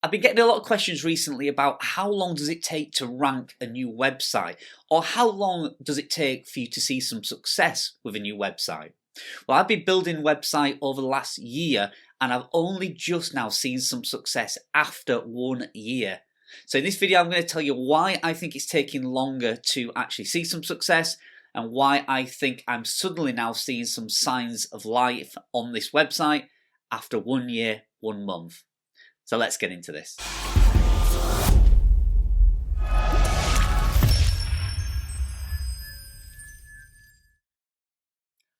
I've been getting a lot of questions recently about how long does it take to rank a new website, or how long does it take for you to see some success with a new website. Well, I've been building a website over the last year and I've only just now seen some success after 1 year. So in this video I'm going to tell you why I think it's taking longer to actually see some success and why I think I'm suddenly now seeing some signs of life on this website after 1 year, 1 month. So let's get into this.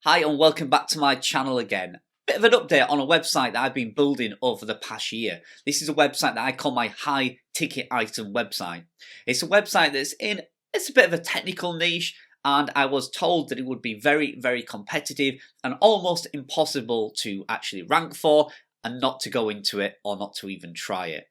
Hi and welcome back to my channel again. Bit of an update on a website that I've been building over the past year. This is a website that I call my high ticket item website. It's a website it's a bit of a technical niche, and I was told that it would be very competitive and almost impossible to actually rank for and not to go into it or not to even try it.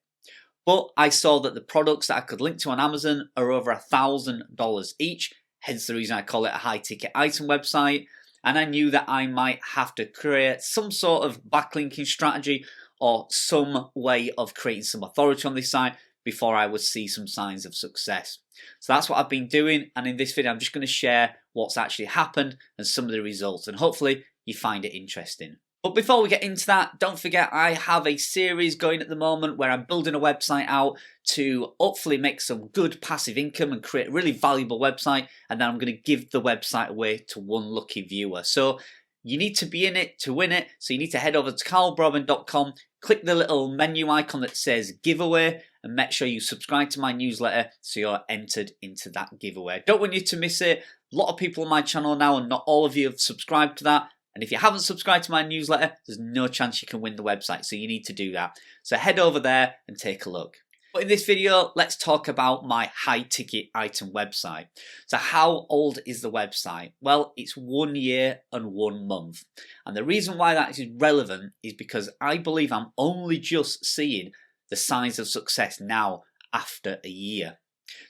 But I saw that the products that I could link to on Amazon are over $1,000 each, hence the reason I call it a high ticket item website. And I knew that I might have to create some sort of backlinking strategy or some way of creating some authority on this site before I would see some signs of success. So that's what I've been doing, and in this video I'm just going to share what's actually happened and some of the results, and hopefully you find it interesting. But before we get into that, don't forget I have a series going at the moment where I'm building a website out to hopefully make some good passive income and create a really valuable website, and then I'm going to give the website away to one lucky viewer. So you need to be in it to win it, so you need to head over to carlbroman.com, click the little menu icon that says giveaway, and make sure you subscribe to my newsletter so you're entered into that giveaway. Don't want you to miss it. A lot of people on my channel now and not all of you have subscribed to that. And if you haven't subscribed to my newsletter, there's no chance you can win the website, so you need to do that. So head over there and take a look. But in this video, let's talk about my high ticket item website. So how old is the website? Well, it's 1 year and 1 month. And the reason why that is relevant is because I believe I'm only just seeing the signs of success now after a year.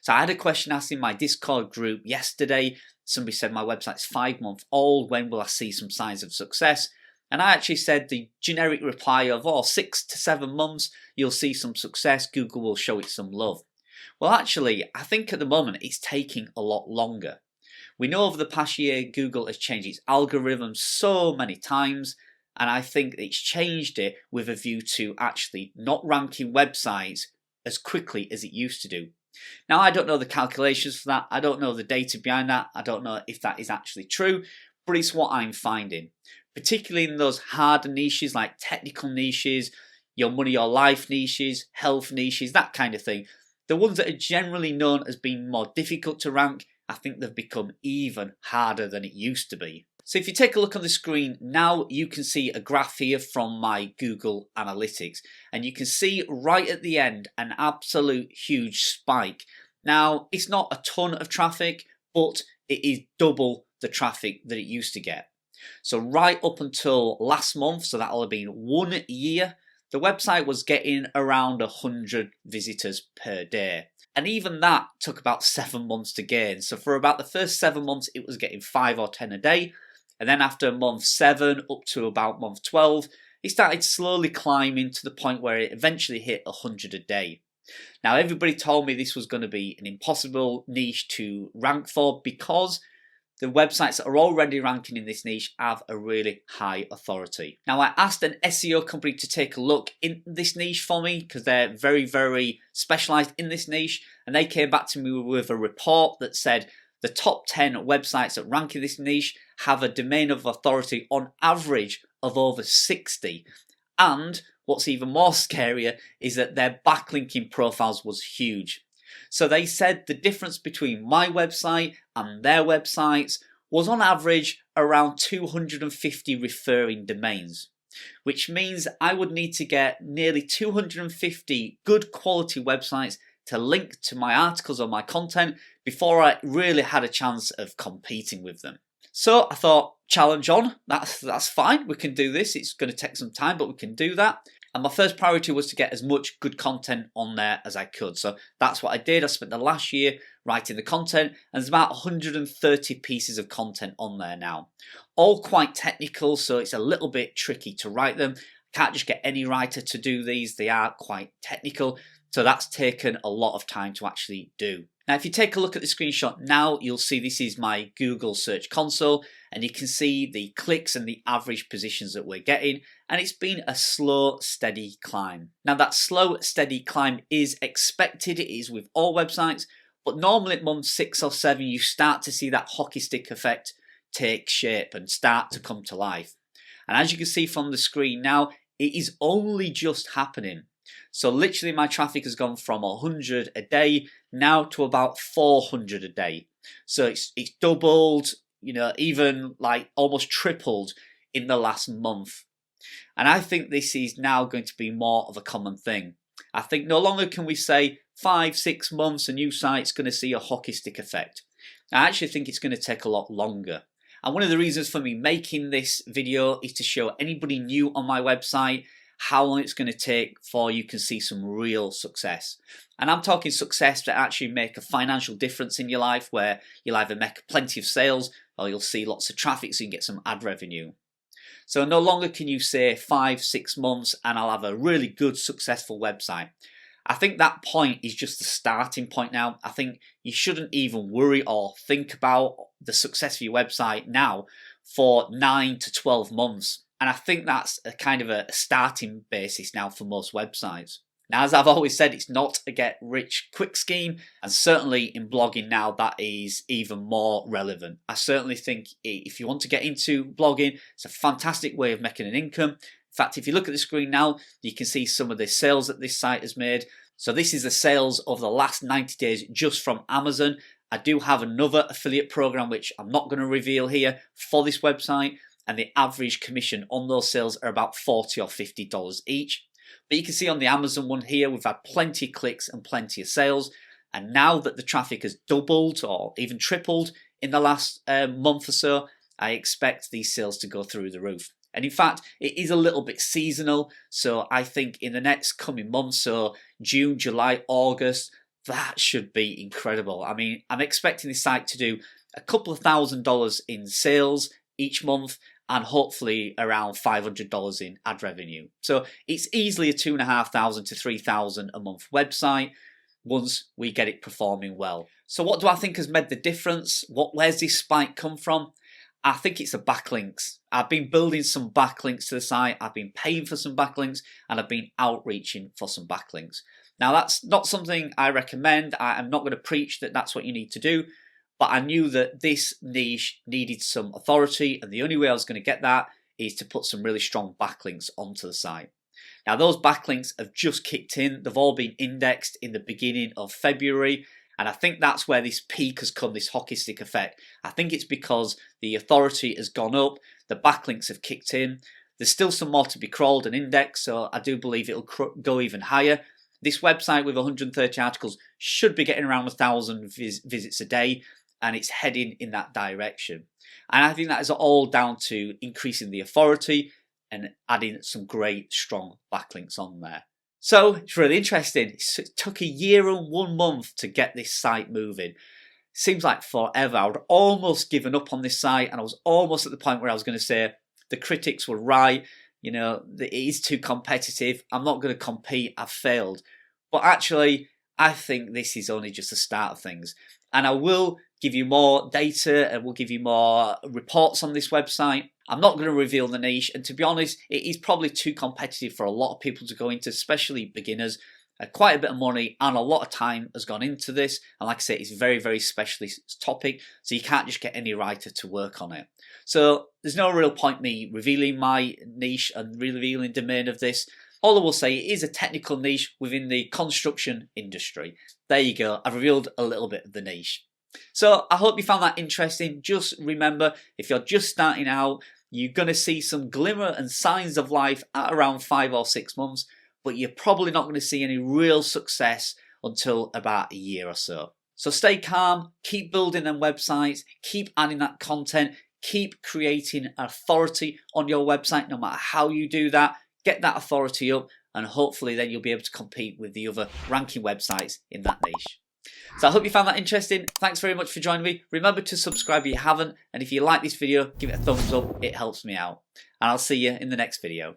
So I had a question asked in my Discord group yesterday. Somebody said my website's 5 months old, when will I see some signs of success? And I actually said the generic reply of 6 to 7 months, you'll see some success, Google will show it some love. Well actually, I think at the moment it's taking a lot longer. We know over the past year Google has changed its algorithm so many times, and I think it's changed it with a view to actually not ranking websites as quickly as it used to do. Now I don't know the calculations for that, I don't know the data behind that, I don't know if that is actually true, but it's what I'm finding. Particularly in those harder niches like technical niches, your money or life niches, health niches, that kind of thing. The ones that are generally known as being more difficult to rank, I think they've become even harder than it used to be. So if you take a look on the screen now, you can see a graph here from my Google Analytics, and you can see right at the end an absolute huge spike. Now it's not a ton of traffic, but it is double the traffic that it used to get. So right up until last month, so that'll have been 1 year, the website was getting around 100 visitors per day. And even that took about 7 months to gain. So for about the first 7 months, it was getting 5 or 10 a day. And then after month 7 up to about month 12, it started slowly climbing to the point where it eventually hit 100 a day. Now everybody told me this was going to be an impossible niche to rank for because the websites that are already ranking in this niche have a really high authority. Now I asked an SEO company to take a look in this niche for me because they're very specialized in this niche, and they came back to me with a report that said the top 10 websites that rank in this niche have a domain of authority on average of over 60. And what's even more scarier is that their backlinking profiles was huge. So they said the difference between my website and their websites was on average around 250 referring domains, which means I would need to get nearly 250 good quality websites to link to my articles or my content before I really had a chance of competing with them. So I thought, challenge on, that's fine, we can do this. It's going to take some time, but we can do that. And my first priority was to get as much good content on there as I could. So that's what I did. I spent the last year writing the content, and there's about 130 pieces of content on there now. All quite technical, so it's a little bit tricky to write them. Can't just get any writer to do these, they are quite technical, so that's taken a lot of time to actually do. Now if you take a look at the screenshot now, you'll see this is my Google Search Console, and you can see the clicks and the average positions that we're getting, and it's been a slow, steady climb. Now that slow, steady climb is expected, it is with all websites, but normally at month 6 or 7 you start to see that hockey stick effect take shape and start to come to life. And as you can see from the screen now, it is only just happening. So literally my traffic has gone from 100 a day now to about 400 a day. So it's doubled, you know, even like almost tripled in the last month. And I think this is now going to be more of a common thing. I think no longer can we say 5-6 months a new site's going to see a hockey stick effect. I actually think it's going to take a lot longer. And one of the reasons for me making this video is to show anybody new on my website how long it's going to take before you can see some real success. And I'm talking success to actually make a financial difference in your life, where you'll either make plenty of sales or you'll see lots of traffic so you can get some ad revenue. So no longer can you say 5-6 months and I'll have a really good successful website. I think that point is just the starting point now. I think you shouldn't even worry or think about the success of your website now for 9 to 12 months. And I think that's a kind of a starting basis now for most websites. Now, as I've always said, it's not a get rich quick scheme, and certainly in blogging now that is even more relevant. I certainly think if you want to get into blogging, it's a fantastic way of making an income. In fact, if you look at the screen now, you can see some of the sales that this site has made. So this is the sales over the last 90 days just from Amazon. I do have another affiliate program which I'm not going to reveal here for this website, and the average commission on those sales are about $40 or $50 each. But you can see on the Amazon one here, we've had plenty of clicks and plenty of sales. And now that the traffic has doubled or even tripled in the last month or so, I expect these sales to go through the roof. And in fact, it is a little bit seasonal. So I think in the next coming months, so June, July, August, that should be incredible. I mean, I'm expecting this site to do a couple of $1,000s in sales each month, and hopefully around $500 in ad revenue. So it's easily a $2,500 to $3,000 a month website once we get it performing well. So what do I think has made the difference? Where's this spike come from? I think it's the backlinks. I've been building some backlinks to the site, I've been paying for some backlinks, and I've been outreaching for some backlinks. Now that's not something I recommend. I'm not going to preach that that's what you need to do, but I knew that this niche needed some authority, and the only way I was going to get that is to put some really strong backlinks onto the site. Now those backlinks have just kicked in. They've all been indexed in the beginning of February, and I think that's where this peak has come, this hockey stick effect. I think it's because the authority has gone up, the backlinks have kicked in. There's still some more to be crawled and indexed, so I do believe it'll go even higher. This website with 130 articles should be getting around 1,000 visits a day, and it's heading in that direction. And I think that is all down to increasing the authority and adding some great strong backlinks on there. So it's really interesting. It took a year and 1 month to get this site moving. Seems like forever. I would almost given up on this site, and I was almost at the point where I was going to say the critics were right, you know, it is too competitive, I'm not going to compete, I've failed. But actually, I think this is only just the start of things. And I will give you more data and we'll give you more reports on this website. I'm not going to reveal the niche, and to be honest, it is probably too competitive for a lot of people to go into, especially beginners. Quite a bit of money and a lot of time has gone into this, and like I say, it's a very, very specialist topic, so you can't just get any writer to work on it. So there's no real point me revealing my niche and revealing the domain of this. All I will say, it is a technical niche within the construction industry. There you go, I've revealed a little bit of the niche. So I hope you found that interesting. Just remember, if you're just starting out, you're going to see some glimmer and signs of life at around 5 or 6 months, but you're probably not going to see any real success until about a year or so. So stay calm, keep building them websites, keep adding that content, keep creating authority on your website. No matter how you do that, get that authority up, and hopefully then you'll be able to compete with the other ranking websites in that niche. So I hope you found that interesting. Thanks very much for joining me. Remember to subscribe if you haven't, and if you like this video, give it a thumbs up, it helps me out. And I'll see you in the next video.